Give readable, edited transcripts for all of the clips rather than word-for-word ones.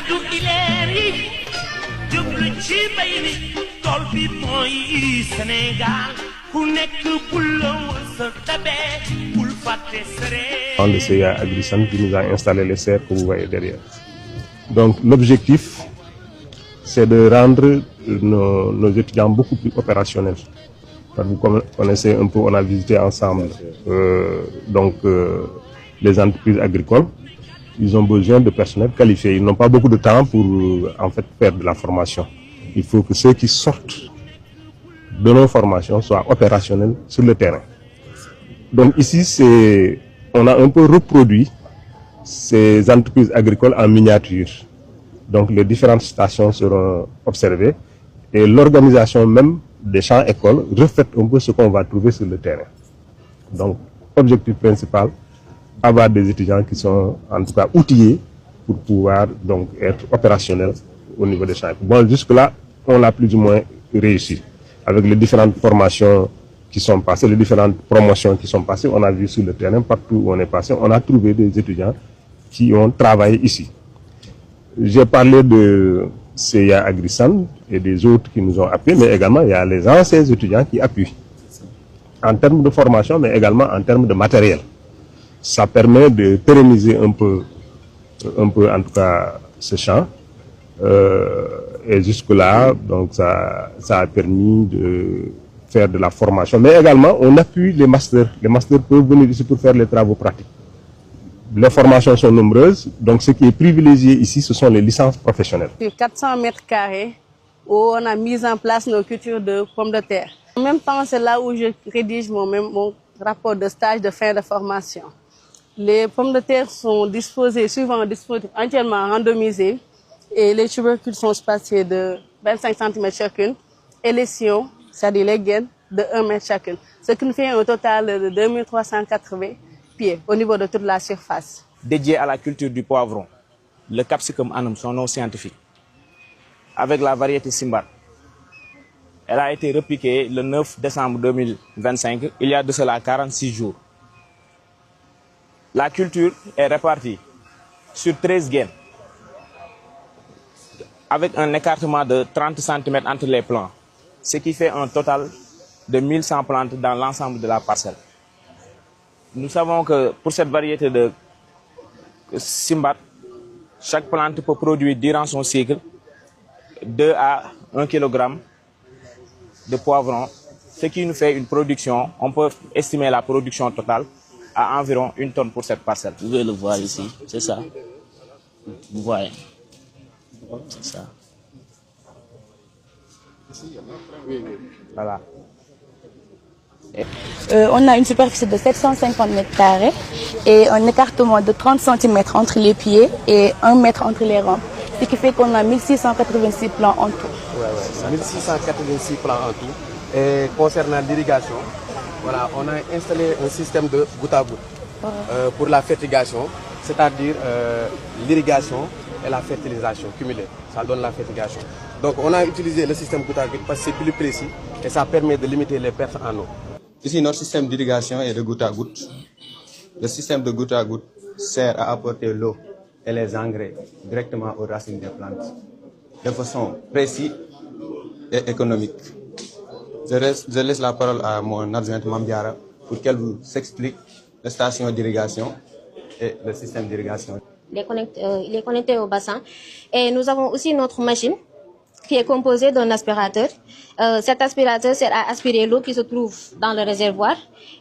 kaddu ileer yi jublu ci bay ni tool bi mooy Sénégal ku nekk bul la woon sa tabee bul fàtte sere. Le CIA AgriSan qui nous a installé les serres que vous voyez derrière. Donc l'objectif, c'est de rendre nos étudiants beaucoup plus opérationnels. Vous connaissez un peu, on a visité ensemble les entreprises agricoles. Ils ont besoin de personnel qualifié. Ils n'ont pas beaucoup de temps pour en fait faire de la formation. Il faut que ceux qui sortent de nos formations soient opérationnels sur le terrain. Donc ici, on a un peu reproduit ces entreprises agricoles en miniature. Donc les différentes stations seront observées et l'organisation même des champs-écoles reflète un peu ce qu'on va trouver sur le terrain. Donc, objectif principal, avoir des étudiants qui sont en tout cas outillés pour pouvoir donc être opérationnels au niveau des champs. Bon, jusque-là, on l'a plus ou moins réussi. Avec les différentes formations qui sont passées, les différentes promotions qui sont passées, on a vu sur le terrain, partout où on est passé, on a trouvé des étudiants qui ont travaillé ici. J'ai parlé de CIA AgriSan et des autres qui nous ont appuyés, mais également il y a les anciens étudiants qui appuient en termes de formation, mais également en termes de matériel. Ça permet de pérenniser un peu en tout cas ce champ. Et jusque-là, donc ça a permis de faire de la formation. Mais également, on appuie les masters. Les masters peuvent venir ici pour faire les travaux pratiques. Les formations sont nombreuses, donc ce qui est privilégié ici, ce sont les licences professionnelles. Sur 400 mètres carrés, où on a mis en place nos cultures de pommes de terre. En même temps, c'est là où je rédige mon rapport de stage de fin de formation. Les pommes de terre sont disposées, suivant un dispositif entièrement randomisé, et les tubercules sont spacés de 25 cm chacune, et les sillons, c'est-à-dire les gaines, de 1 mètre chacune. Ce qui nous fait un total de 2380 pieds au niveau de toute la surface. Dédié à la culture du poivron, le Capsicum annum, son nom scientifique, avec la variété Simbat. Elle a été repiquée le 9 décembre 2025, il y a de cela 46 jours. La culture est répartie sur 13 gaines, avec un écartement de 30 cm entre les plants, ce qui fait un total de 1100 plantes dans l'ensemble de la parcelle. Nous savons que pour cette variété de Simbat, chaque plante peut produire durant son cycle 2 à 1 kg de poivron, ce qui nous fait une production, on peut estimer la production totale à environ 1 tonne pour cette parcelle. Vous pouvez le voir ici, c'est ça. Vous voyez, c'est ça. Voilà. On a une superficie de 750 mètres carrés et un écartement de 30 cm entre les pieds et 1 mètre entre les rampes. Ce qui fait qu'on a 1686 plants en tout. Ouais, 1686 plants en tout. Et concernant l'irrigation, voilà, on a installé un système de goutte à goutte pour la fertigation, c'est-à-dire l'irrigation et la fertilisation cumulée. Ça donne la fertigation. Donc on a utilisé le système goutte à goutte parce que c'est plus précis et ça permet de limiter les pertes en eau. Ici, notre système d'irrigation est de goutte à goutte. Le système de goutte à goutte sert à apporter l'eau et les engrais directement aux racines des plantes, de façon précise et économique. Je laisse la parole à mon adjointe Mambiara pour qu'elle vous explique la station d'irrigation et le système d'irrigation. Il est connecté au bassin. Et nous avons aussi notre machine qui est composée d'un aspirateur. Cet aspirateur sert à aspirer l'eau qui se trouve dans le réservoir.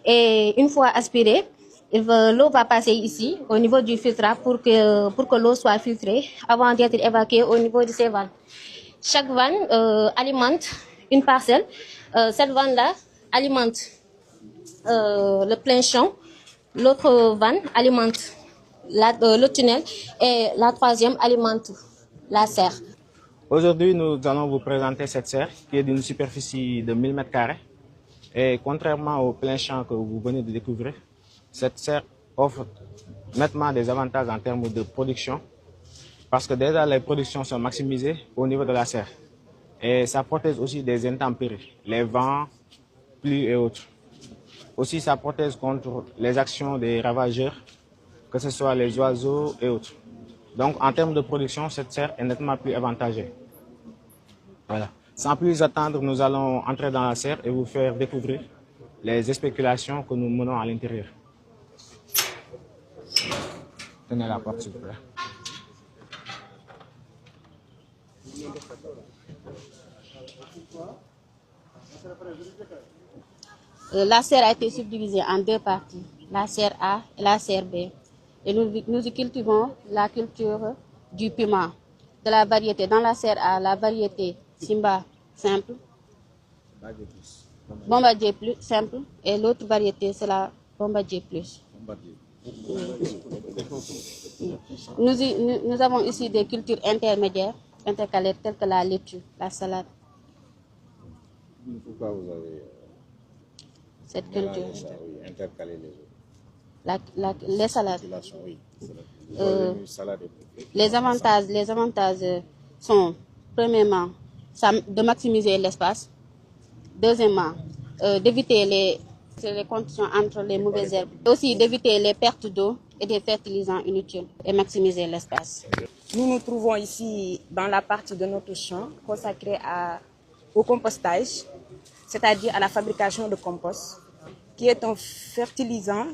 Et une fois aspirée, l'eau va passer ici, au niveau du filtrage, pour que l'eau soit filtrée avant d'être évacuée au niveau de ces vannes. Chaque vanne alimente une parcelle. Cette vanne-là alimente le plein champ. L'autre vanne alimente le tunnel et la troisième alimente la serre. Aujourd'hui, nous allons vous présenter cette serre qui est d'une superficie de 1000 m². Et contrairement au plein champ que vous venez de découvrir, cette serre offre nettement des avantages en termes de production parce que déjà les productions sont maximisées au niveau de la serre. Et ça protège aussi des intempéries, les vents, pluies et autres. Aussi, ça protège contre les actions des ravageurs, que ce soit les oiseaux et autres. Donc en termes de production, cette serre est nettement plus avantagée. Voilà. Sans plus attendre, nous allons entrer dans la serre et vous faire découvrir les spéculations que nous menons à l'intérieur. Tenez la porte, s'il vous plaît. La serre a été subdivisée en deux parties, la serre A et la serre B. Et nous y cultivons la culture du piment, de la variété. Dans la serre A, la variété Simba simple, Bombardier plus simple, et l'autre variété c'est la Bombardier plus. Nous avons ici des cultures intermédiaires, intercalaires, telles que la laitue, la salade. Pourquoi vous avez cette culture intercalé les autres? Les salades. Oui. Les avantages sont, premièrement, de maximiser l'espace. Deuxièmement, d'éviter les conditions entre les mauvaises herbes. Aussi d'éviter les pertes d'eau et des fertilisants inutiles et maximiser l'espace. Nous nous trouvons ici dans la partie de notre champ consacrée au compostage, c'est-à-dire à la fabrication de compost, qui est un fertilisant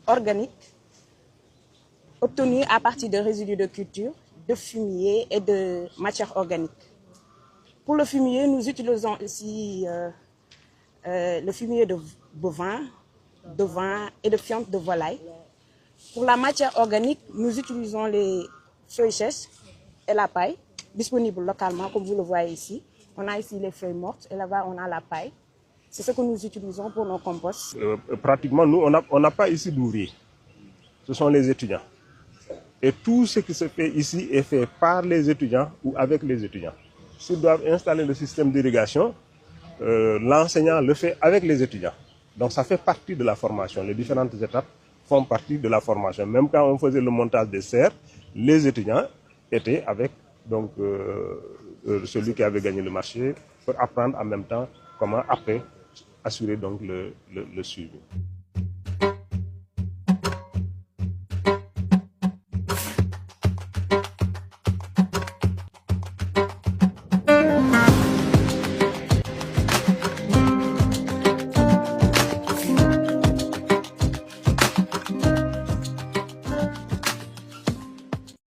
organique obtenu à partir de résidus de culture, de fumier et de matière organique. Pour le fumier, nous utilisons ici le fumier de bovin, de vin et de fientes de volaille. Pour la matière organique, nous utilisons les feuilles sèches et la paille, disponibles localement, comme vous le voyez ici. On a ici les feuilles mortes et là-bas, on a la paille. C'est ce que nous utilisons pour nos composts. Pratiquement, nous, on n'a pas ici d'ouvriers. Ce sont les étudiants. Et tout ce qui se fait ici est fait par les étudiants ou avec les étudiants. S'ils doivent installer le système d'irrigation, l'enseignant le fait avec les étudiants. Donc ça fait partie de la formation. Les différentes étapes font partie de la formation. Même quand on faisait le montage des serres, les étudiants étaient avec donc, celui qui avait gagné le marché pour apprendre en même temps comment après assurer donc le suivi.